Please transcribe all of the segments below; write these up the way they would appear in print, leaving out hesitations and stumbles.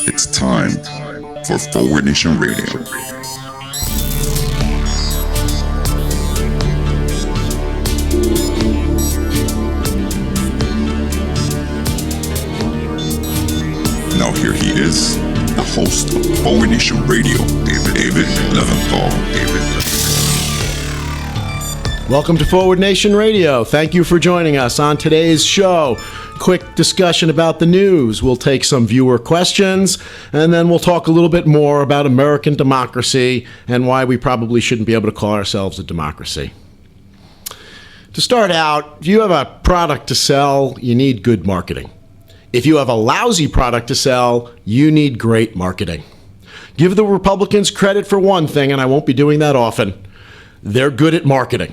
It's time for Forward Nation Radio. Now here he is, the host of Forward Nation Radio, David Leventhal. Welcome to Forward Nation Radio. Thank you for joining us on today's show. Quick discussion about the news. We'll take some viewer questions, and then we'll talk a little bit more about American democracy and why we probably shouldn't be able to call ourselves a democracy. To start out, if you have a product to sell, you need good marketing. If you have a lousy product to sell, you need great marketing. Give the Republicans credit for one thing, and I won't be doing that often. They're good at marketing.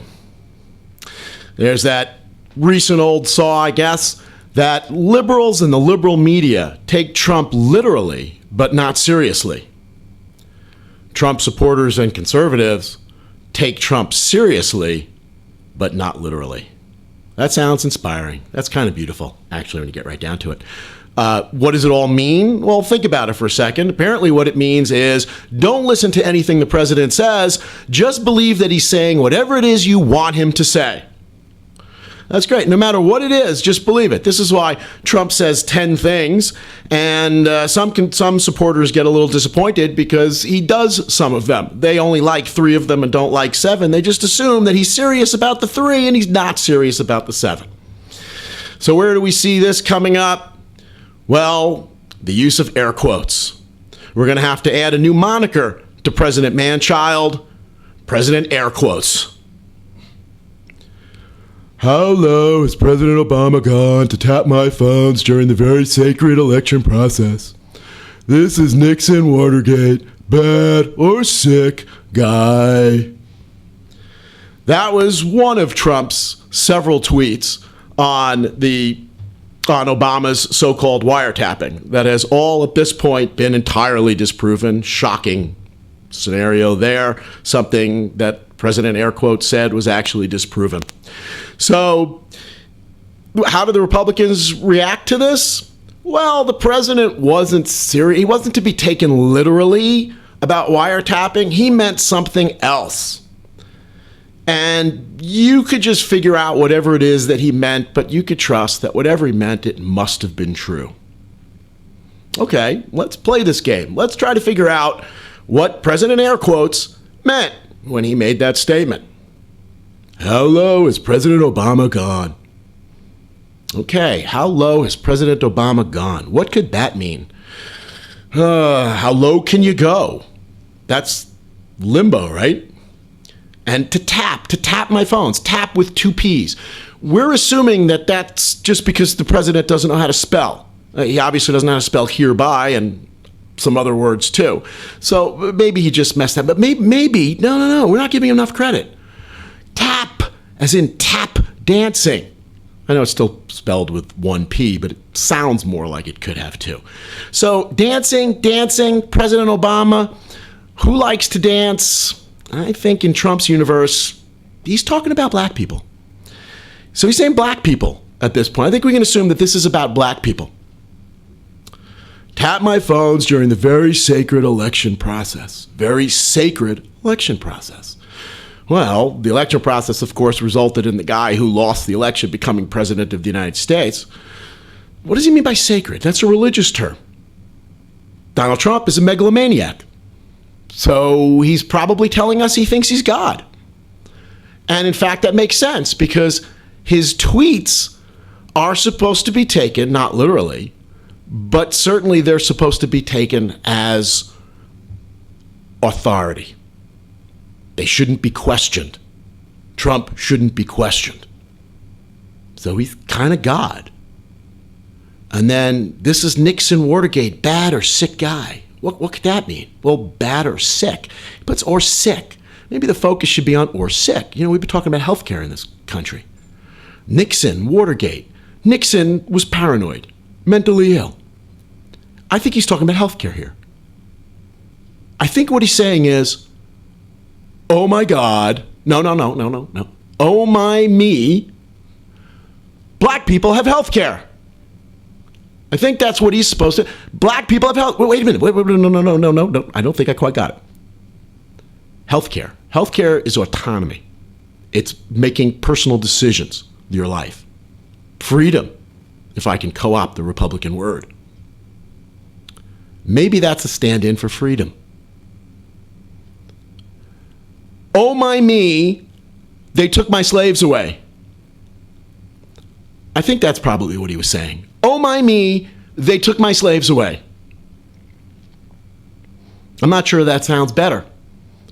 There's that recent old saw, I guess, that liberals and the liberal media take Trump literally, but not seriously. Trump supporters and conservatives take Trump seriously, but not literally. That sounds inspiring. That's kind of beautiful, actually, when you get right down to it. What does it all mean? Well, think about it for a second. Apparently what it means is don't listen to anything the president says. Just believe that he's saying whatever it is you want him to say. That's great. No matter what it is, just believe it. This is why Trump says 10 things, and some supporters get a little disappointed because he does some of them. They only like 3 of them and don't like 7. They just assume that he's serious about the 3 and he's not serious about the 7. So where do we see this coming up? Well, the use of air quotes. We're going to have to add a new moniker to President Manchild, President Air Quotes. How low has President Obama gone to tap my phones during the very sacred election process? This is Nixon Watergate, bad or sick guy. That was one of Trump's several tweets on Obama's so-called wiretapping that has all at this point been entirely disproven. Shocking scenario there. Something that President Air Quotes said was actually disproven. So how did the Republicans react to this? Well, the president wasn't serious. He wasn't to be taken literally about wiretapping. He meant something else. And you could just figure out whatever it is that he meant, but you could trust that whatever he meant, it must have been true. Okay, let's play this game. Let's try to figure out what President Air Quotes meant when he made that statement. How low has President Obama gone? Okay, how low has President Obama gone? What could that mean? How low can you go? That's limbo, right? And to tap my phones, tap with 2 P's. We're assuming that that's just because the president doesn't know how to spell. He obviously doesn't know how to spell hereby and some other words too. So maybe he just messed up. But maybe, no, we're not giving him enough credit. Tap, as in tap dancing. I know it's still spelled with 1 P, but it sounds more like it could have 2. So dancing, President Obama, who likes to dance? I think in Trump's universe, he's talking about black people. So he's saying black people at this point. I think we can assume that this is about black people. Tap my phones during the very sacred election process. Very sacred election process. Well, the election process, of course, resulted in the guy who lost the election becoming president of the United States. What does he mean by sacred? That's a religious term. Donald Trump is a megalomaniac. So he's probably telling us he thinks he's God. And in fact, that makes sense because his tweets are supposed to be taken, not literally, but certainly they're supposed to be taken as authority. They shouldn't be questioned. Trump shouldn't be questioned. So he's kind of God. And then this is Nixon Watergate, bad or sick guy. What could that mean? Well, bad or sick. But it's or sick. Maybe the focus should be on or sick. You know, we've been talking about healthcare in this country. Nixon, Watergate. Nixon was paranoid, mentally ill. I think he's talking about healthcare here. I think what he's saying is, oh my God, no. Oh my me, black people have health care. I think that's what he's supposed to. Black people have health. Wait a minute. Wait, no. I don't think I quite got it. Healthcare. Healthcare is autonomy. It's making personal decisions in your life. Freedom, if I can co-opt the Republican word. Maybe that's a stand-in for freedom. Oh my me, they took my slaves away. I think that's probably what he was saying. Oh my me, they took my slaves away. I'm not sure that sounds better,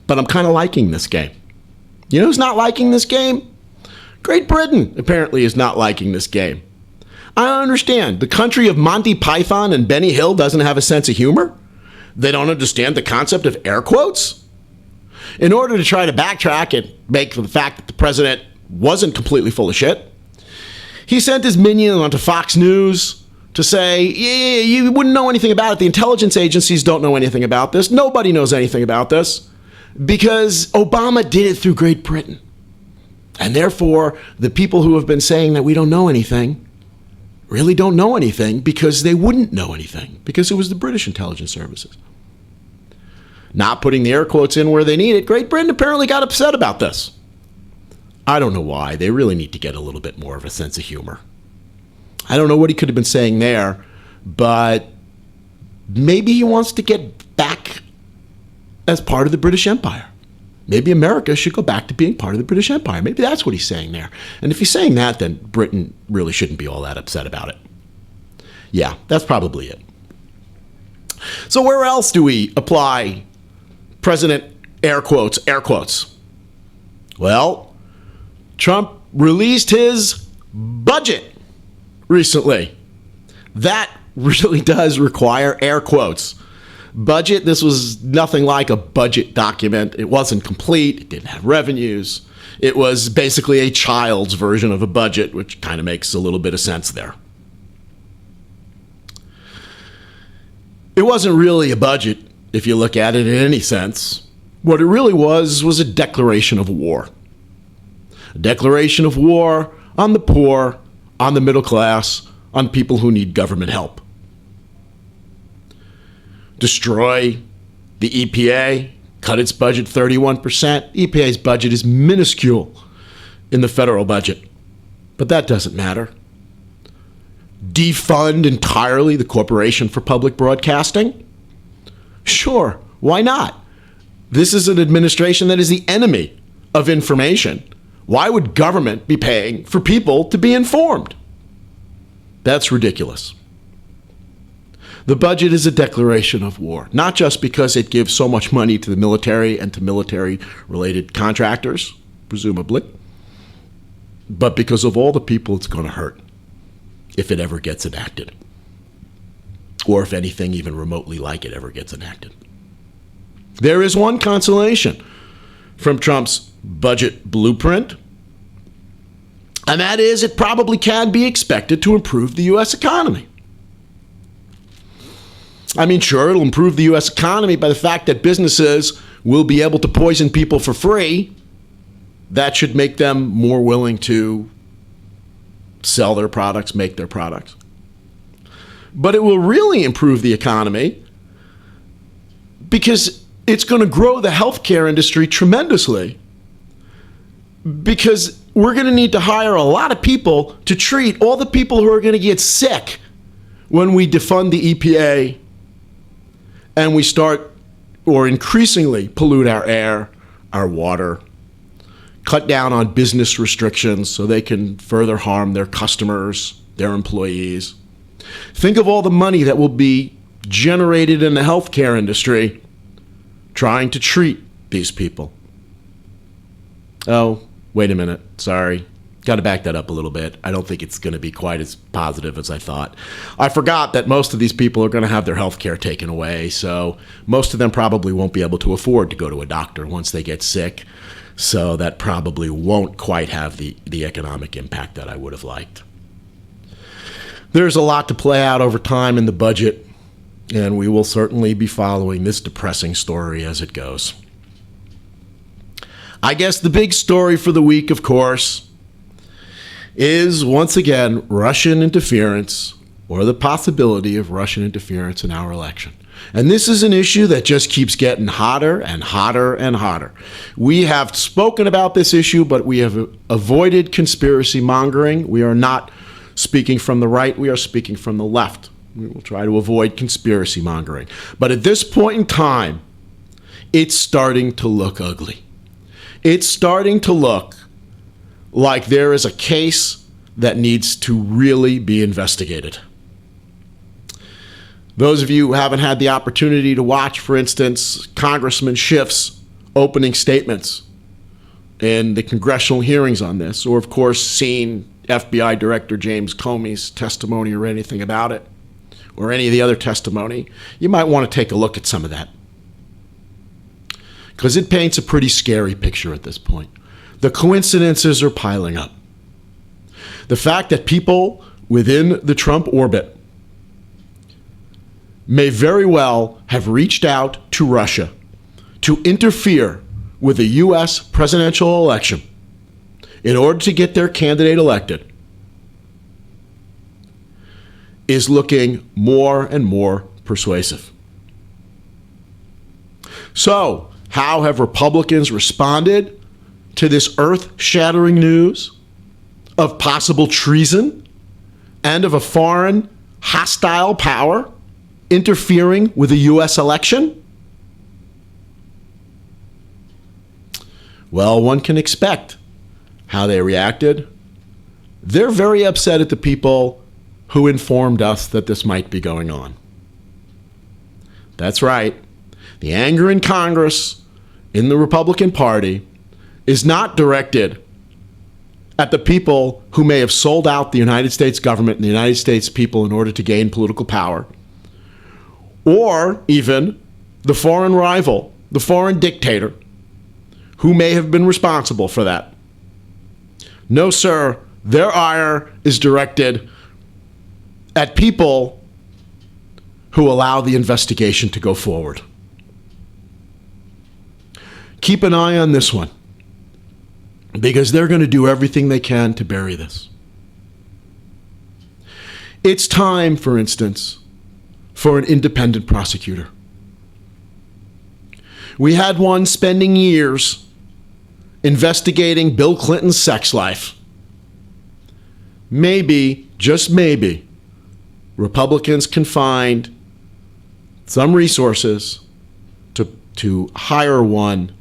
but I'm kind of liking this game. You know who's not liking this game? Great Britain apparently is not liking this game. I don't understand. The country of Monty Python and Benny Hill doesn't have a sense of humor? They don't understand the concept of air quotes? In order to try to backtrack and make the fact that the president wasn't completely full of shit, he sent his minion onto Fox News to say, yeah, you wouldn't know anything about it. The intelligence agencies don't know anything about this. Nobody knows anything about this because Obama did it through Great Britain. And therefore, the people who have been saying that we don't know anything really don't know anything because they wouldn't know anything because it was the British intelligence services. Not putting the air quotes in where they need it, Great Britain apparently got upset about this. I don't know why. They really need to get a little bit more of a sense of humor. I don't know what he could have been saying there, but maybe he wants to get back as part of the British Empire. Maybe America should go back to being part of the British Empire. Maybe that's what he's saying there. And if he's saying that, then Britain really shouldn't be all that upset about it. Yeah, that's probably it. So where else do we apply President air quotes? Well, Trump released his budget recently. That really does require air quotes. Budget, this was nothing like a budget document. It wasn't complete. It didn't have revenues. It was basically a child's version of a budget, which kind of makes a little bit of sense there. It wasn't really a budget, if you look at it in any sense. What it really was a declaration of war. A declaration of war on the poor, on the middle class, on people who need government help. Destroy the EPA, cut its budget 31%. EPA's budget is minuscule in the federal budget, but that doesn't matter. Defund entirely the Corporation for Public Broadcasting? Sure, why not? This is an administration that is the enemy of information. Why would government be paying for people to be informed? That's ridiculous. The budget is a declaration of war, not just because it gives so much money to the military and to military-related contractors, presumably, but because of all the people it's going to hurt if it ever gets enacted, or if anything even remotely like it ever gets enacted. There is one consolation from Trump's budget blueprint, and that is it probably can be expected to improve the U.S. economy. I mean, sure, it'll improve the U.S. economy by the fact that businesses will be able to poison people for free. That should make them more willing to sell their products, make their products. But it will really improve the economy because it's going to grow the healthcare industry tremendously. Because we're going to need to hire a lot of people to treat all the people who are going to get sick when we defund the EPA and we start or increasingly pollute our air, our water, cut down on business restrictions so they can further harm their customers, their employees. Think of all the money that will be generated in the healthcare industry trying to treat these people. Oh, wait a minute. Sorry. Got to back that up a little bit. I don't think it's going to be quite as positive as I thought. I forgot that most of these people are going to have their health care taken away, so most of them probably won't be able to afford to go to a doctor once they get sick, so that probably won't quite have the economic impact that I would have liked. There's a lot to play out over time in the budget, and we will certainly be following this depressing story as it goes. I guess the big story for the week, of course, is once again Russian interference or the possibility of Russian interference in our election. And this is an issue that just keeps getting hotter and hotter and hotter. We have spoken about this issue, but we have avoided conspiracy mongering. We are not speaking from the right, we are speaking from the left. We will try to avoid conspiracy mongering. But at this point in time, it's starting to look ugly. It's starting to look like there is a case that needs to really be investigated. Those of you who haven't had the opportunity to watch, for instance, Congressman Schiff's opening statements in the congressional hearings on this, or of course seen FBI Director James Comey's testimony or anything about it, or any of the other testimony, you might want to take a look at some of that. Because it paints a pretty scary picture at this point. The coincidences are piling up. The fact that people within the Trump orbit may very well have reached out to Russia to interfere with the U.S. presidential election in order to get their candidate elected is looking more and more persuasive. So, how have Republicans responded to this earth-shattering news of possible treason and of a foreign hostile power interfering with the U.S. election? Well, one can expect how they reacted. They're very upset at the people who informed us that this might be going on. That's right. The anger in Congress, in the Republican Party, is not directed at the people who may have sold out the United States government and the United States people in order to gain political power, or even the foreign rival, the foreign dictator, who may have been responsible for that. No, sir, their ire is directed at people who allow the investigation to go forward. Keep an eye on this one, because they're going to do everything they can to bury this. It's time, for instance, for an independent prosecutor. We had one spending years investigating Bill Clinton's sex life. Maybe, just maybe, Republicans can find some resources to hire one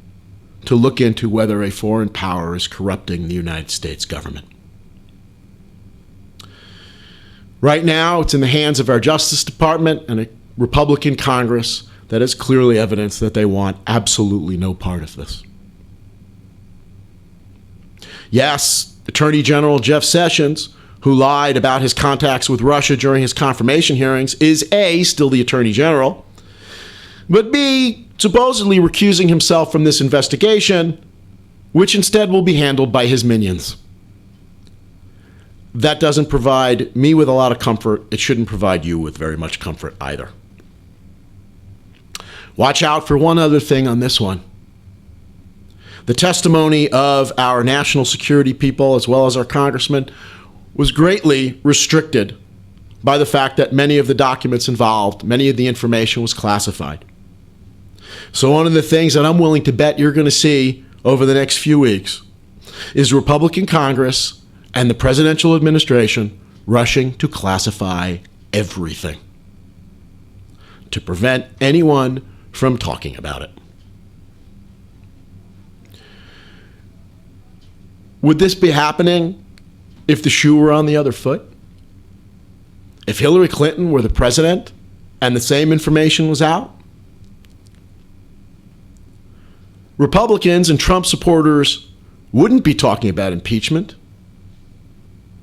to look into whether a foreign power is corrupting the United States government. Right now, it's in the hands of our Justice Department and a Republican Congress that is clearly evidence that they want absolutely no part of this. Yes, Attorney General Jeff Sessions, who lied about his contacts with Russia during his confirmation hearings, is A, still the Attorney General, but B, supposedly recusing himself from this investigation, which instead will be handled by his minions. That doesn't provide me with a lot of comfort. It shouldn't provide you with very much comfort either. Watch out for one other thing on this one. The testimony of our national security people, as well as our congressmen, was greatly restricted by the fact that many of the documents involved, many of the information was classified. So one of the things that I'm willing to bet you're going to see over the next few weeks is Republican Congress and the presidential administration rushing to classify everything to prevent anyone from talking about it. Would this be happening if the shoe were on the other foot? If Hillary Clinton were the president and the same information was out? Republicans and Trump supporters wouldn't be talking about impeachment.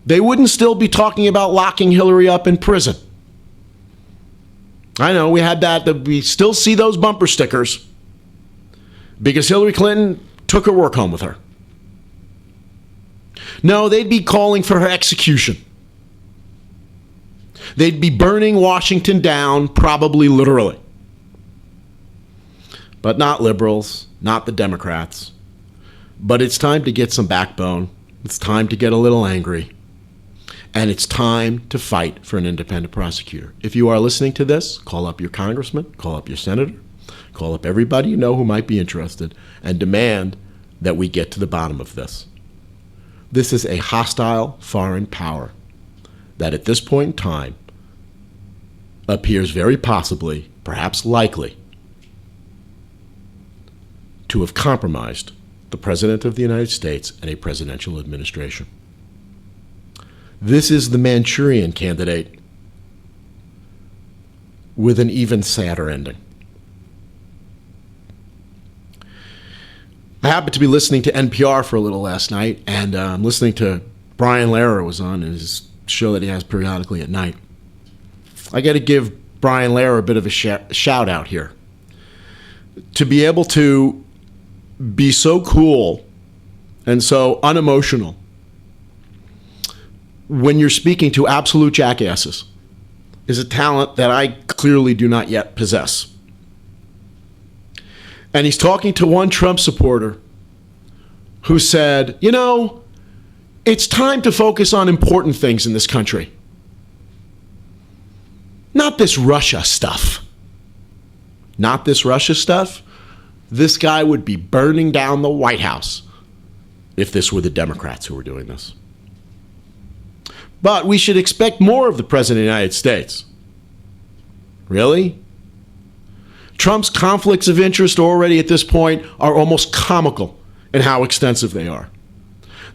They wouldn't still be talking about locking Hillary up in prison. I know we had that we still see those bumper stickers because Hillary Clinton took her work home with her. No, they'd be calling for her execution. They'd be burning Washington down, probably literally. But not liberals, not the Democrats. But it's time to get some backbone. It's time to get a little angry. And it's time to fight for an independent prosecutor. If you are listening to this, call up your congressman, call up your senator, call up everybody you know who might be interested, and demand that we get to the bottom of this. This is a hostile foreign power that at this point in time appears very possibly, perhaps likely, to have compromised the President of the United States and a presidential administration. This is the Manchurian Candidate with an even sadder ending. I happened to be listening to NPR for a little last night, and I'm listening to Brian Lehrer was on his show that he has periodically at night. I got to give Brian Lehrer a bit of a shout out here. To be able to be so cool and so unemotional when you're speaking to absolute jackasses is a talent that I clearly do not yet possess. And he's talking to one Trump supporter who said, you know, it's time to focus on important things in this country. Not this Russia stuff. Not this Russia stuff. This guy would be burning down the White House if this were the Democrats who were doing this. But we should expect more of the President of the United States. Really? Trump's conflicts of interest already at this point are almost comical in how extensive they are.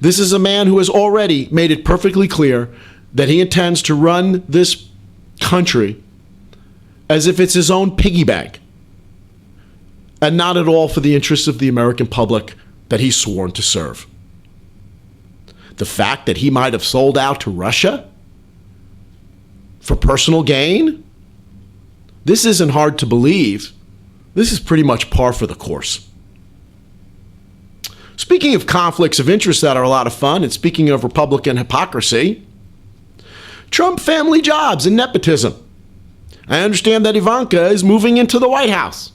This is a man who has already made it perfectly clear that he intends to run this country as if it's his own piggy bank and not at all for the interests of the American public that he's sworn to serve. The fact that he might have sold out to Russia for personal gain, this isn't hard to believe. This is pretty much par for the course. Speaking of conflicts of interest that are a lot of fun, and speaking of Republican hypocrisy, Trump family jobs and nepotism. I understand that Ivanka is moving into the White House.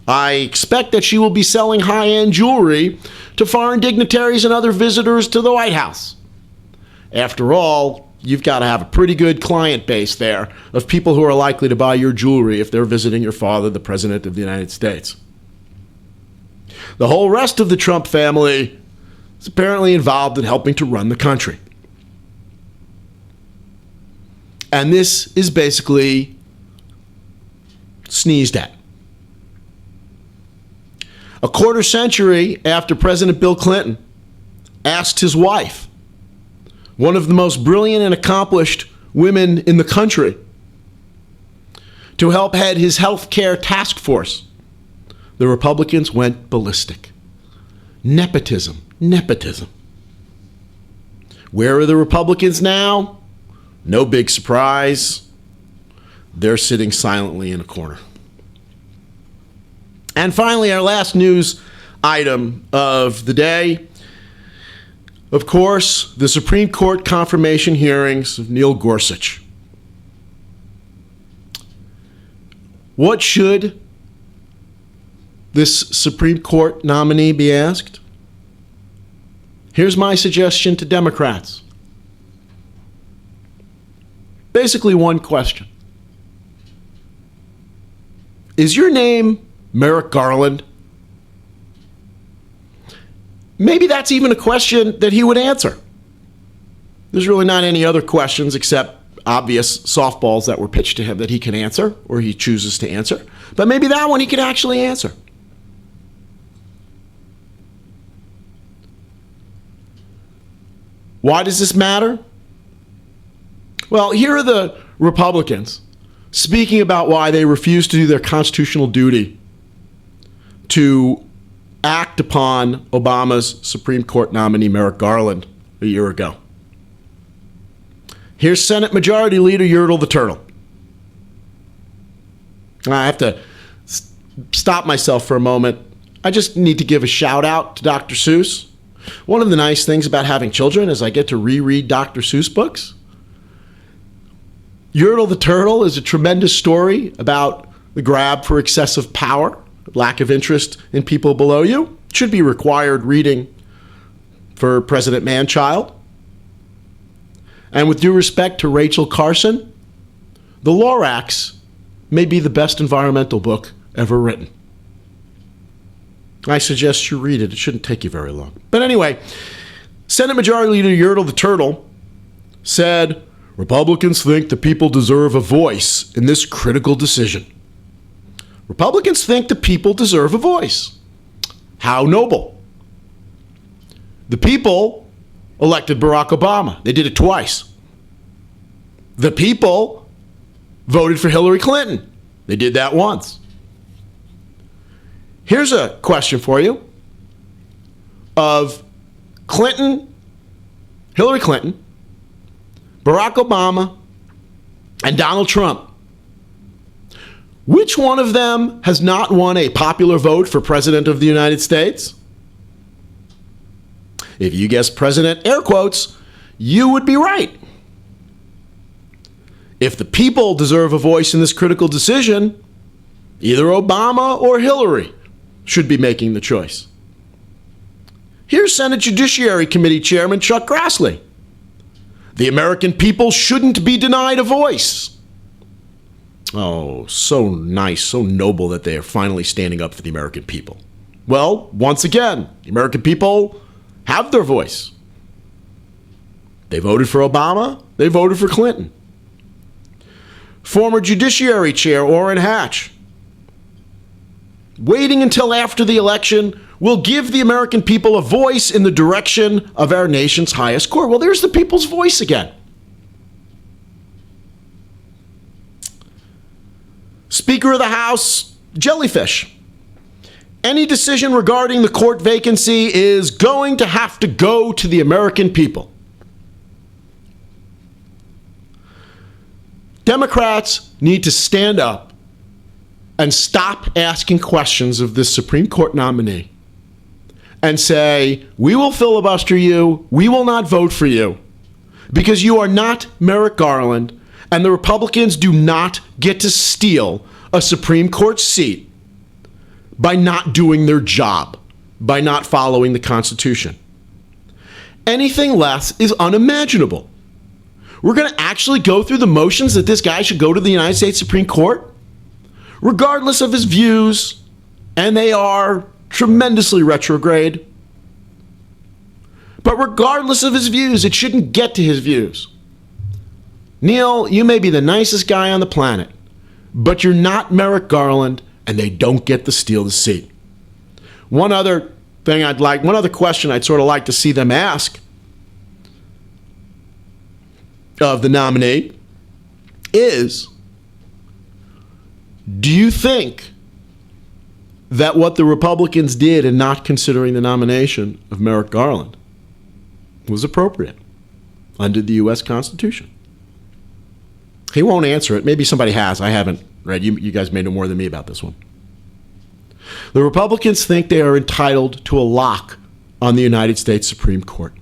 I expect that she will be selling high-end jewelry to foreign dignitaries and other visitors to the White House. After all, you've got to have a pretty good client base there of people who are likely to buy your jewelry if they're visiting your father, the President of the United States. The whole rest of the Trump family is apparently involved in helping to run the country. And this is basically sneezed at. A quarter century after President Bill Clinton asked his wife, one of the most brilliant and accomplished women in the country, to help head his health care task force, the Republicans went ballistic. Nepotism, nepotism. Where are the Republicans now? No big surprise. They're sitting silently in a corner. And finally, our last news item of the day. Of course, the Supreme Court confirmation hearings of Neil Gorsuch. What should this Supreme Court nominee be asked? Here's my suggestion to Democrats. Basically one question. Is your name Merrick Garland? Maybe that's even a question that he would answer. There's really not any other questions except obvious softballs that were pitched to him that he can answer or he chooses to answer. But maybe that one he can actually answer. Why does this matter? Well, here are the Republicans speaking about why they refuse to do their constitutional duty to act upon Obama's Supreme Court nominee, Merrick Garland, a year ago. Here's Senate Majority Leader Yertle the Turtle. I have to stop myself for a moment. I just need to give a shout out to Dr. Seuss. One of the nice things about having children is I get to reread Dr. Seuss books. Yertle the Turtle is a tremendous story about the grab for excessive power, lack of interest in people below you. It should be required reading for President Man-Child. And with due respect to Rachel Carson, The Lorax may be the best environmental book ever written. I suggest you read it. It shouldn't take you very long. But anyway, Senate Majority Leader Yertle the Turtle said, Republicans think the people deserve a voice in this critical decision. Republicans think the people deserve a voice. How noble. The people elected Barack Obama. They did it twice. The people voted for Hillary Clinton. They did that once. Here's a question for you. Of Clinton, Hillary Clinton, Barack Obama, and Donald Trump, which one of them has not won a popular vote for President of the United States? If you guessed President, air quotes, you would be right. If the people deserve a voice in this critical decision, either Obama or Hillary should be making the choice. Here's Senate Judiciary Committee Chairman Chuck Grassley. The American people shouldn't be denied a voice. Oh, so nice, so noble that they are finally standing up for the American people. Well, once again, the American people have their voice. They voted for Obama, they voted for Clinton. Former Judiciary Chair Orrin Hatch, waiting until after the election will give the American people a voice in the direction of our nation's highest court. Well, there's the people's voice again. Speaker of the House, Jellyfish. Any decision regarding the court vacancy is going to have to go to the American people. Democrats need to stand up and stop asking questions of this Supreme Court nominee and say, we will filibuster you, we will not vote for you, because you are not Merrick Garland, and the Republicans do not get to steal a Supreme Court seat by not doing their job, by not following the Constitution. Anything less is unimaginable. We're going to actually go through the motions that this guy should go to the United States Supreme Court, regardless of his views, and they are tremendously retrograde. But regardless of his views, it shouldn't get to his views. Neil, you may be the nicest guy on the planet, but you're not Merrick Garland, and they don't get to steal the seat. One other question I'd sort of like to see them ask of the nominee is, do you think that what the Republicans did in not considering the nomination of Merrick Garland was appropriate under the U.S. Constitution? He won't answer it. Maybe somebody has. I haven't read. You guys may know more than me about this one. The Republicans think they are entitled to a lock on the United States Supreme Court.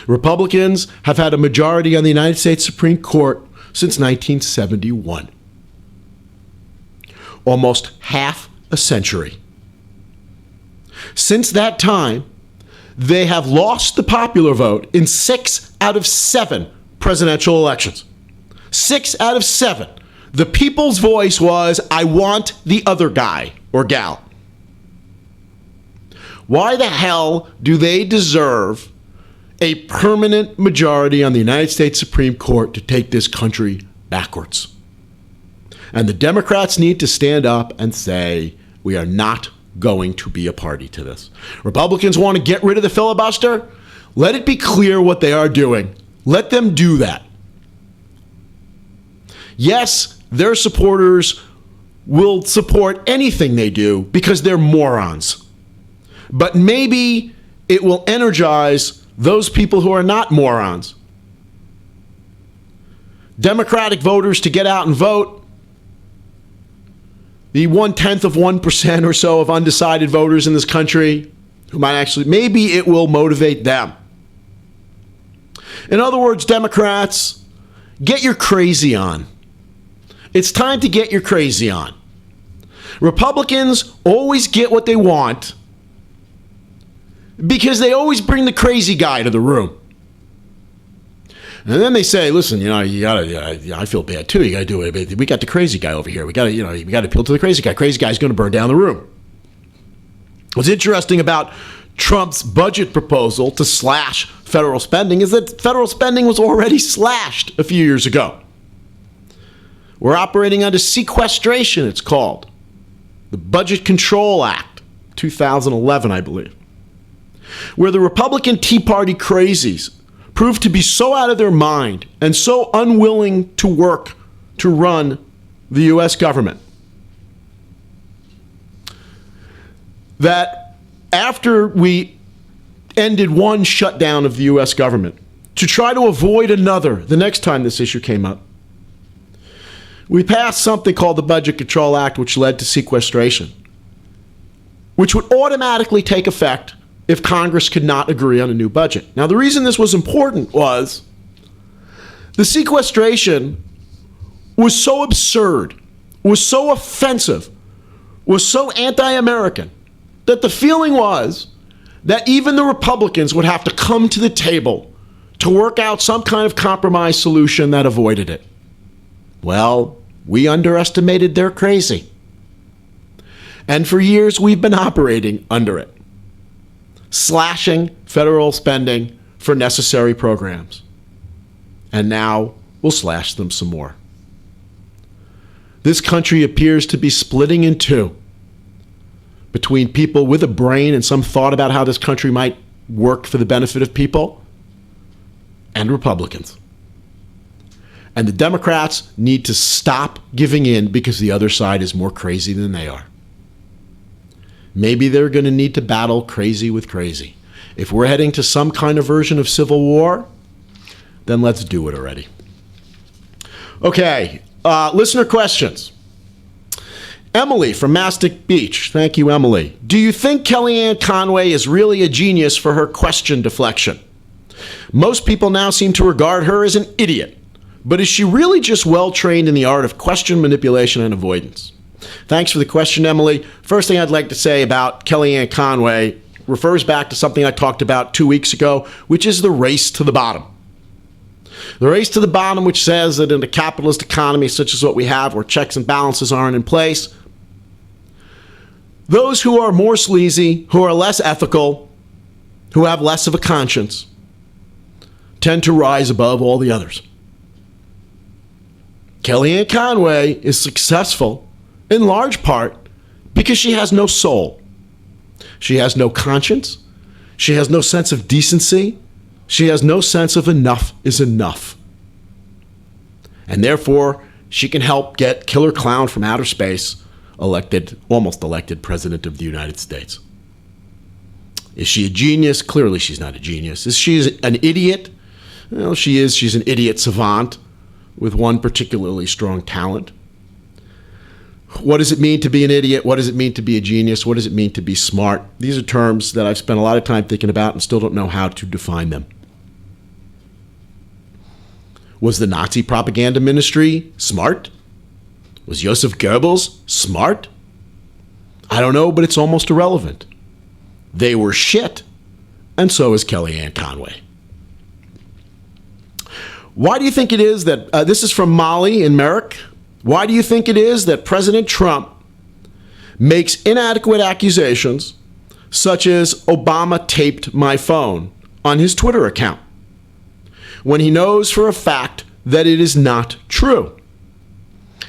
Republicans have had a majority on the United States Supreme Court since 1971. Almost half a century. Since that time, they have lost the popular vote in 6 out of 7 presidential elections. 6 out of 7. The people's voice was, I want the other guy or gal. Why the hell do they deserve a permanent majority on the United States Supreme Court to take this country backwards? And the Democrats need to stand up and say, we are not going to be a party to this. Republicans want to get rid of the filibuster. Let it be clear what they are doing. Let them do that. Yes, their supporters will support anything they do because they're morons. But maybe it will energize those people who are not morons. Democratic voters to get out and vote. The 0.1% or so of undecided voters in this country who might actually, maybe it will motivate them. In other words, Democrats, get your crazy on. It's time to get your crazy on. Republicans always get what they want because they always bring the crazy guy to the room. And then they say, listen, you gotta, I feel bad too. You gotta do it. We got the crazy guy over here. We gotta appeal to the crazy guy. Crazy guy's gonna burn down the room. What's interesting about Trump's budget proposal to slash federal spending is that federal spending was already slashed a few years ago. We're operating under sequestration, it's called. The Budget Control Act, 2011, I believe, where the Republican Tea Party crazies proved to be so out of their mind and so unwilling to work to run the U.S. government that after we ended one shutdown of the U.S. government to try to avoid another the next time this issue came up, we passed something called the Budget Control Act, which led to sequestration, which would automatically take effect if Congress could not agree on a new budget. Now, the reason this was important was the sequestration was so absurd, was so offensive, was so anti-American, that the feeling was that even the Republicans would have to come to the table to work out some kind of compromise solution that avoided it. Well, we underestimated their crazy. And for years, we've been operating under it, slashing federal spending for necessary programs. And now we'll slash them some more. This country appears to be splitting in two between people with a brain and some thought about how this country might work for the benefit of people and Republicans. And the Democrats need to stop giving in because the other side is more crazy than they are. Maybe they're going to need to battle crazy with crazy. If we're heading to some kind of version of civil war, then let's do it already. Okay, listener questions. Emily from Mastic Beach. Thank you, Emily. Do you think Kellyanne Conway is really a genius for her question deflection? Most people now seem to regard her as an idiot. But is she really just well-trained in the art of question manipulation and avoidance? Thanks for the question, Emily. First thing I'd like to say about Kellyanne Conway refers back to something I talked about 2 weeks ago, which is the race to the bottom. The race to the bottom, which says that in a capitalist economy such as what we have, where checks and balances aren't in place, those who are more sleazy, who are less ethical, who have less of a conscience, tend to rise above all the others. Kellyanne Conway is successful in large part because she has no soul. She has no conscience. She has no sense of decency. She has no sense of enough is enough. And therefore, she can help get Killer Clown from outer space almost elected president of the United States. Is she a genius? Clearly she's not a genius. Is she an idiot? Well, she is. She's an idiot savant with one particularly strong talent. What does it mean to be an idiot? What does it mean to be a genius? What does it mean to be smart? These are terms that I've spent a lot of time thinking about and still don't know how to define them. Was the Nazi propaganda ministry smart? Was Joseph Goebbels smart? I don't know, but it's almost irrelevant. They were shit, and so is Kellyanne Conway. Why do you think it is that, this is from Molly in Merrick, why do you think it is that President Trump makes inadequate accusations such as Obama taped my phone on his Twitter account when he knows for a fact that it is not true?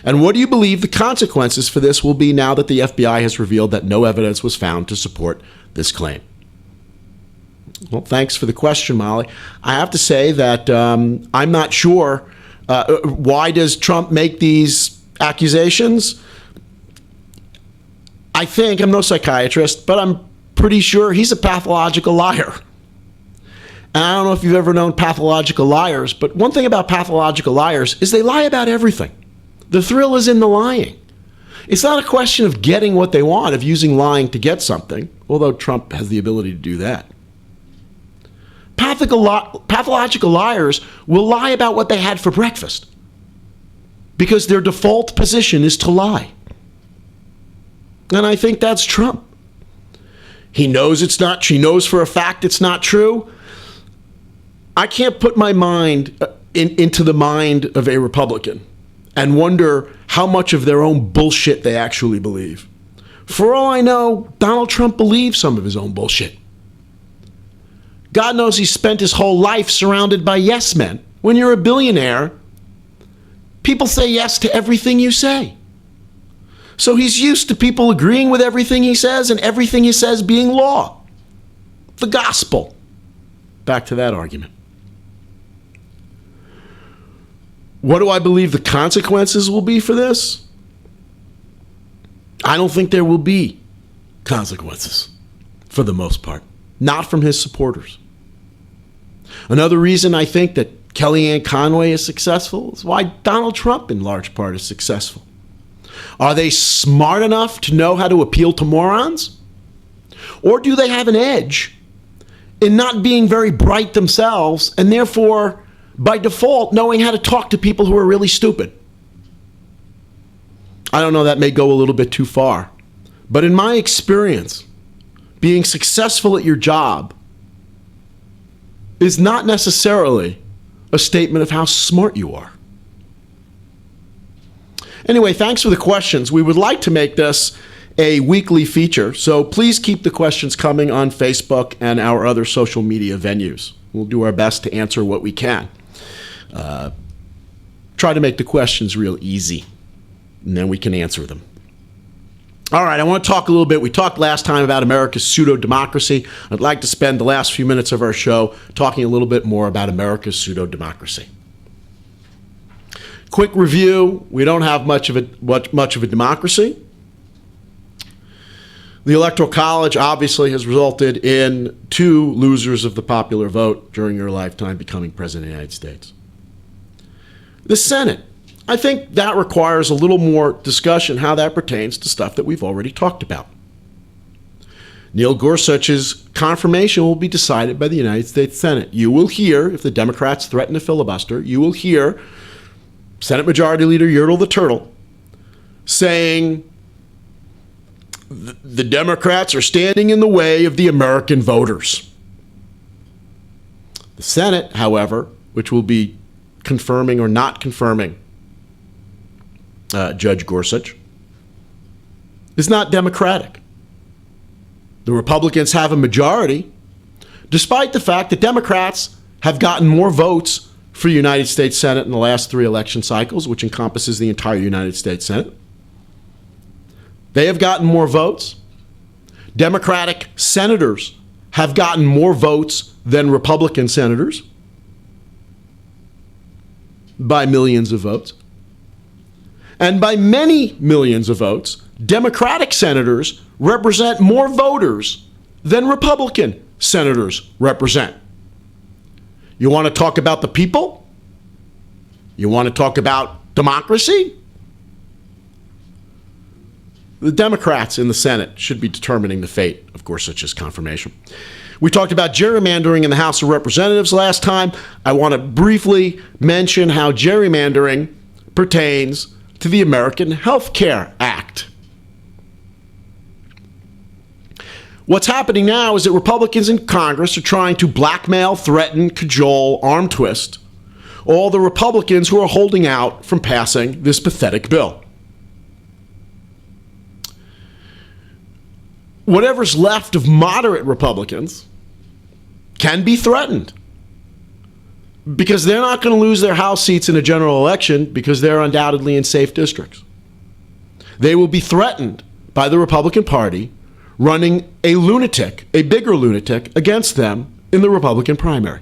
And what do you believe the consequences for this will be now that the FBI has revealed that no evidence was found to support this claim? Well, thanks for the question, Molly. I have to say that I'm not sure. Why does Trump make these accusations? I think, I'm no psychiatrist, but I'm pretty sure he's a pathological liar. And I don't know if you've ever known pathological liars, but one thing about pathological liars is they lie about everything. The thrill is in the lying. It's not a question of getting what they want, of using lying to get something, although Trump has the ability to do that. Pathological liars will lie about what they had for breakfast because their default position is to lie. And I think that's Trump. He knows it's not. She knows for a fact it's not true. I can't put my mind into the mind of a Republican and wonder how much of their own bullshit they actually believe. For all I know, Donald Trump believes some of his own bullshit. God knows he spent his whole life surrounded by yes men. When you're a billionaire, people say yes to everything you say. So he's used to people agreeing with everything he says and everything he says being law. The gospel. Back to that argument. What do I believe the consequences will be for this? I don't think there will be consequences for the most part. Not from his supporters. Another reason I think that Kellyanne Conway is successful is why Donald Trump in large part is successful. Are they smart enough to know how to appeal to morons? Or do they have an edge in not being very bright themselves and therefore, by default, knowing how to talk to people who are really stupid? I don't know, that may go a little bit too far. But in my experience, being successful at your job is not necessarily a statement of how smart you are. Anyway, thanks for the questions. We would like to make this a weekly feature, so please keep the questions coming on Facebook and our other social media venues. We'll do our best to answer what we can. Try to make the questions real easy, and then we can answer them. All right, I want to talk a little bit. We talked last time about America's pseudo-democracy. I'd like to spend the last few minutes of our show talking a little bit more about America's pseudo-democracy. Quick review, we don't have much of a democracy. The Electoral College obviously has resulted in 2 losers of the popular vote during your lifetime becoming President of the United States. The Senate, I think that requires a little more discussion how that pertains to stuff that we've already talked about. Neil Gorsuch's confirmation will be decided by the United States Senate. You will hear, if the Democrats threaten to filibuster, you will hear Senate Majority Leader Yertle the Turtle saying the Democrats are standing in the way of the American voters. The Senate, however, which will be confirming or not confirming Judge Gorsuch, is not democratic. The Republicans have a majority, despite the fact that Democrats have gotten more votes for the United States Senate in the last 3 election cycles, which encompasses the entire United States Senate. They have gotten more votes. Democratic senators have gotten more votes than Republican senators by millions of votes. And by many millions of votes, Democratic senators represent more voters than Republican senators represent. You want to talk about the people? You want to talk about democracy? The Democrats in the Senate should be determining the fate of Gorsuch's confirmation. We talked about gerrymandering in the House of Representatives last time. I want to briefly mention how gerrymandering pertains to the American Health Care Act. What's happening now is that Republicans in Congress are trying to blackmail, threaten, cajole, arm twist all the Republicans who are holding out from passing this pathetic bill. Whatever's left of moderate Republicans can be threatened because they're not going to lose their House seats in a general election because they're undoubtedly in safe districts. They will be threatened by the Republican Party running a lunatic, a bigger lunatic, against them in the Republican primary.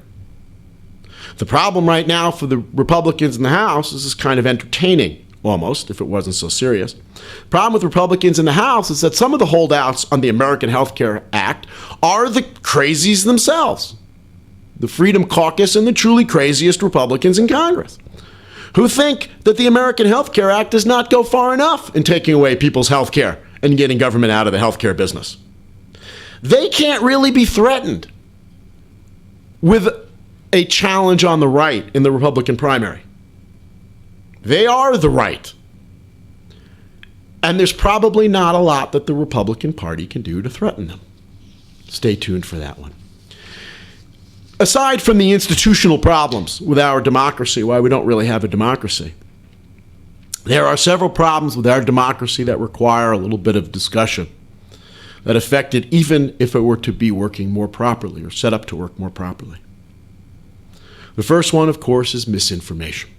The problem right now for the Republicans in the House is kind of entertaining, almost, if it wasn't so serious. The problem with Republicans in the House is that some of the holdouts on the American Health Care Act are the crazies themselves. The Freedom Caucus and the truly craziest Republicans in Congress, who think that the American Health Care Act does not go far enough in taking away people's health care and getting government out of the healthcare business. They can't really be threatened with a challenge on the right in the Republican primary. They are the right. And there's probably not a lot that the Republican Party can do to threaten them. Stay tuned for that one. Aside from the institutional problems with our democracy, why we don't really have a democracy, there are several problems with our democracy that require a little bit of discussion, that affect it even if it were to be working more properly or set up to work more properly. The first one, of course, is misinformation.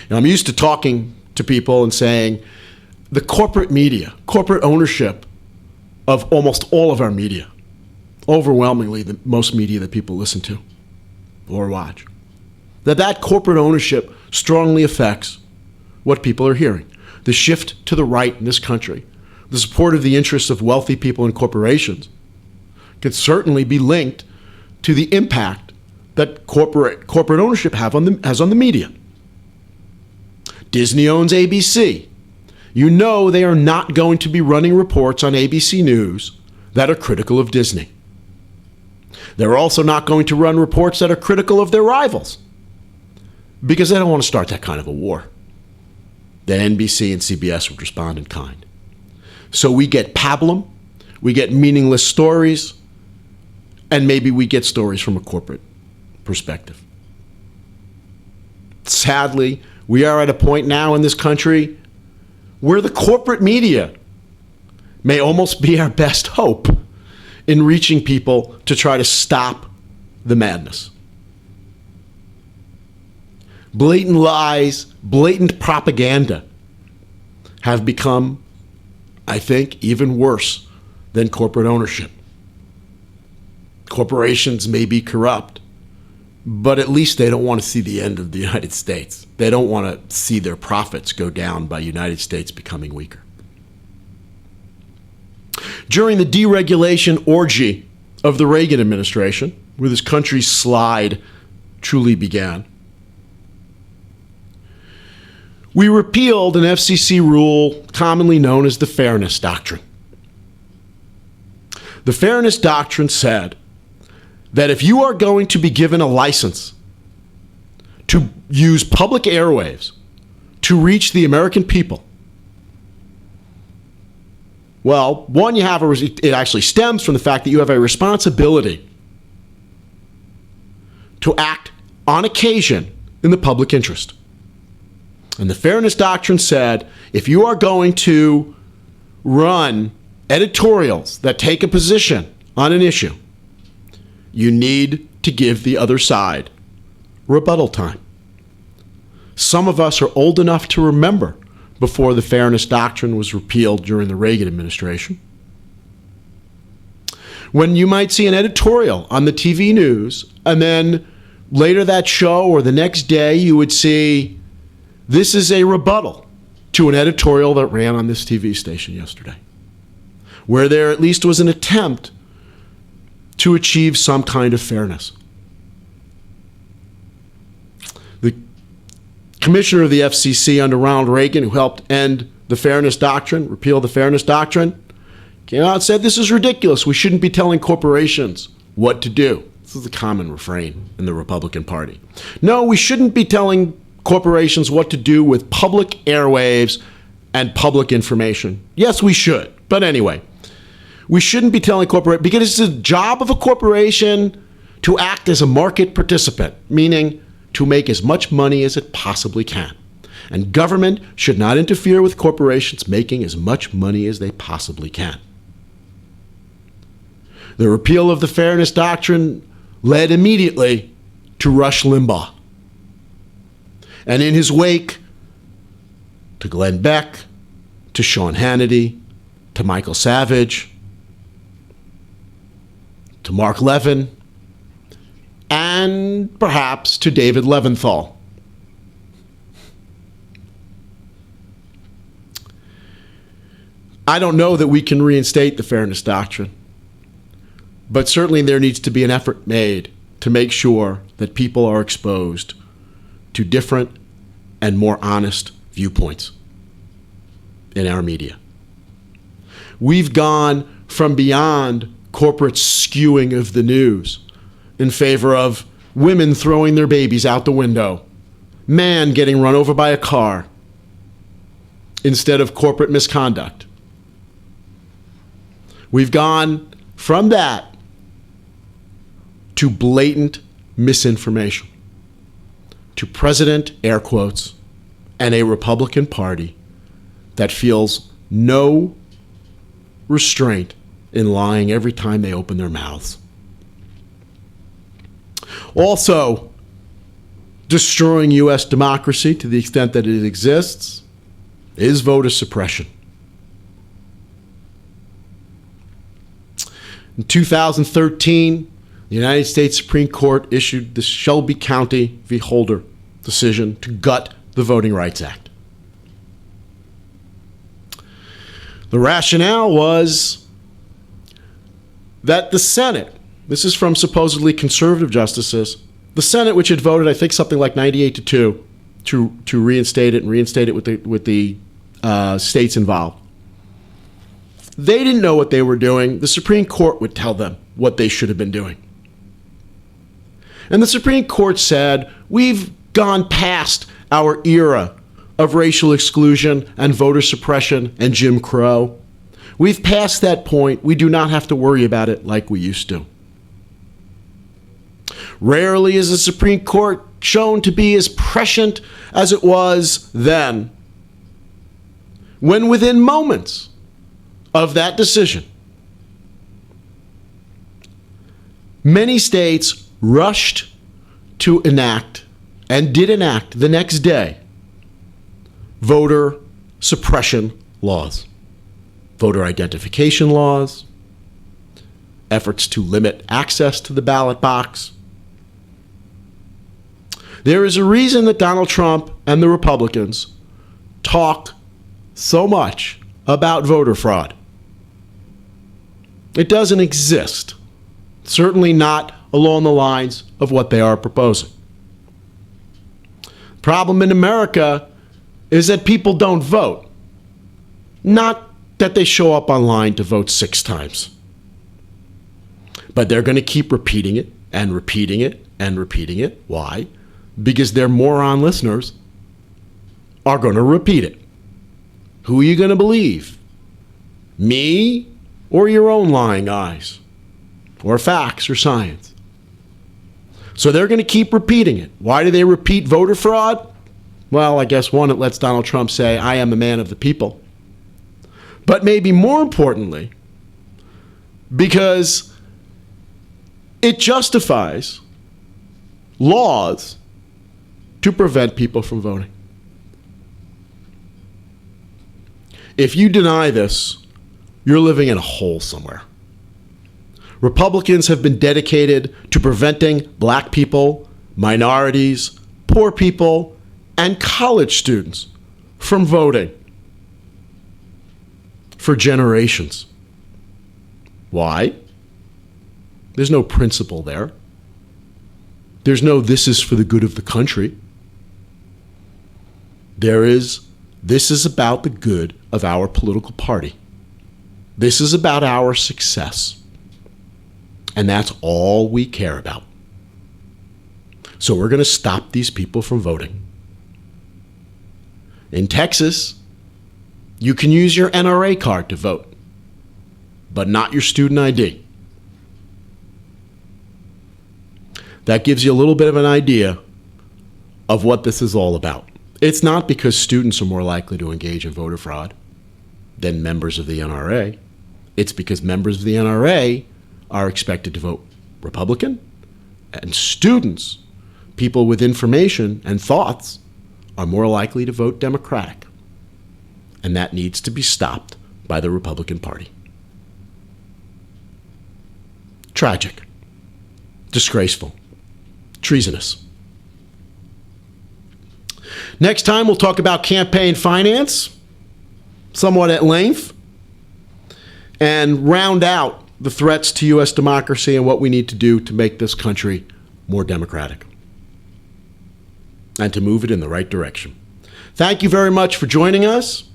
Now, I'm used to talking to people and saying the corporate media, corporate ownership of almost all of our media, overwhelmingly the most media that people listen to or watch, that corporate ownership strongly affects what people are hearing. The shift to the right in this country, the support of the interests of wealthy people and corporations, could certainly be linked to the impact that corporate ownership has on the media. Disney owns ABC. You know they are not going to be running reports on ABC News that are critical of Disney. They're also not going to run reports that are critical of their rivals, because they don't want to start that kind of a war. Then NBC and CBS would respond in kind. So we get pablum, we get meaningless stories, and maybe we get stories from a corporate perspective. Sadly, we are at a point now in this country where the corporate media may almost be our best hope in reaching people to try to stop the madness. Blatant lies, blatant propaganda have become, I think, even worse than corporate ownership. Corporations may be corrupt, but at least they don't want to see the end of the United States. They don't want to see their profits go down by United States becoming weaker. During the deregulation orgy of the Reagan administration, where this country's slide truly began, we repealed an FCC rule commonly known as the Fairness Doctrine. The Fairness Doctrine said that if you are going to be given a license to use public airwaves to reach the American people, well, one, it actually stems from the fact that you have a responsibility to act on occasion in the public interest. And the Fairness Doctrine said, if you are going to run editorials that take a position on an issue, you need to give the other side rebuttal time. Some of us are old enough to remember before the Fairness Doctrine was repealed during the Reagan administration, when you might see an editorial on the TV news, and then later that show or the next day you would see, this is a rebuttal to an editorial that ran on this TV station yesterday, where there at least was an attempt to achieve some kind of fairness. The commissioner of the FCC under Ronald Reagan, who helped end the Fairness Doctrine, repeal the Fairness Doctrine, came out and said, this is ridiculous. We shouldn't be telling corporations what to do. This is a common refrain in the Republican Party. No, we shouldn't be telling corporations what to do with public airwaves and public information. Yes, we should. But anyway, we shouldn't be telling corporate, because it's the job of a corporation to act as a market participant, meaning to make as much money as it possibly can. And government should not interfere with corporations making as much money as they possibly can. The repeal of the Fairness Doctrine led immediately to Rush Limbaugh. And in his wake, to Glenn Beck, to Sean Hannity, to Michael Savage, to Mark Levin, and perhaps to David Leventhal. I don't know that we can reinstate the Fairness Doctrine, but certainly there needs to be an effort made to make sure that people are exposed to different and more honest viewpoints in our media. We've gone from beyond corporate skewing of the news in favor of women throwing their babies out the window, man getting run over by a car, instead of corporate misconduct. We've gone from that to blatant misinformation, to President, air quotes, and a Republican Party that feels no restraint in lying every time they open their mouths. Also, destroying U.S. democracy to the extent that it exists is voter suppression. In 2013, the United States Supreme Court issued the Shelby County v. Holder decision to gut the Voting Rights Act. The rationale was that the Senate, this is from supposedly conservative justices, the Senate, which had voted, I think, something like 98-2 to reinstate it and reinstate it with the states involved. They didn't know what they were doing. The Supreme Court would tell them what they should have been doing. And the Supreme Court said, we've gone past our era of racial exclusion and voter suppression and Jim Crow. We've passed that point. We do not have to worry about it like we used to. Rarely is the Supreme Court shown to be as prescient as it was then, when within moments of that decision, many states rushed to enact, and did enact the next day, voter suppression laws, voter identification laws, efforts to limit access to the ballot box. There is a reason that Donald Trump and the Republicans talk so much about voter fraud. It doesn't exist. Certainly not along the lines of what they are proposing. The problem in America is that people don't vote. Not that they show up online to vote 6 times. But they're going to keep repeating it and repeating it and repeating it. Why? Because their moron listeners are going to repeat it. Who are you going to believe? Me or your own lying eyes? Or facts or science? So they're going to keep repeating it. Why do they repeat voter fraud? Well, I guess one, it lets Donald Trump say, I am a man of the people. But maybe more importantly, because it justifies laws to prevent people from voting. If you deny this, you're living in a hole somewhere. Republicans have been dedicated to preventing black people, minorities, poor people, and college students from voting for generations. Why? There's no principle there. There's no this is for the good of the country. There is this is about the good of our political party. This is about our success. And that's all we care about. So we're going to stop these people from voting. In Texas, you can use your NRA card to vote, but not your student ID. That gives you a little bit of an idea of what this is all about. It's not because students are more likely to engage in voter fraud than members of the NRA. It's because members of the NRA are expected to vote Republican, and students, people with information and thoughts, are more likely to vote Democratic. And that needs to be stopped by the Republican Party. Tragic, disgraceful, treasonous. Next time, we'll talk about campaign finance, somewhat at length, and round out the threats to U.S. democracy and what we need to do to make this country more democratic and to move it in the right direction. Thank you very much for joining us.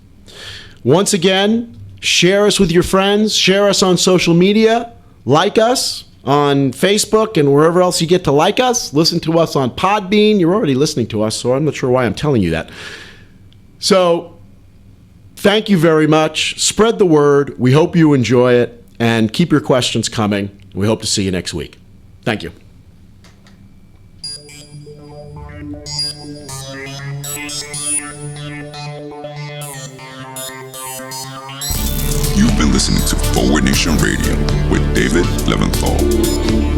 Once again, share us with your friends, share us on social media, like us on Facebook and wherever else you get to like us. Listen to us on Podbean. You're already listening to us, so I'm not sure why I'm telling you that. So thank you very much. Spread the word. We hope you enjoy it, and keep your questions coming. We hope to see you next week. Thank you. Nation Radio with David Leventhal.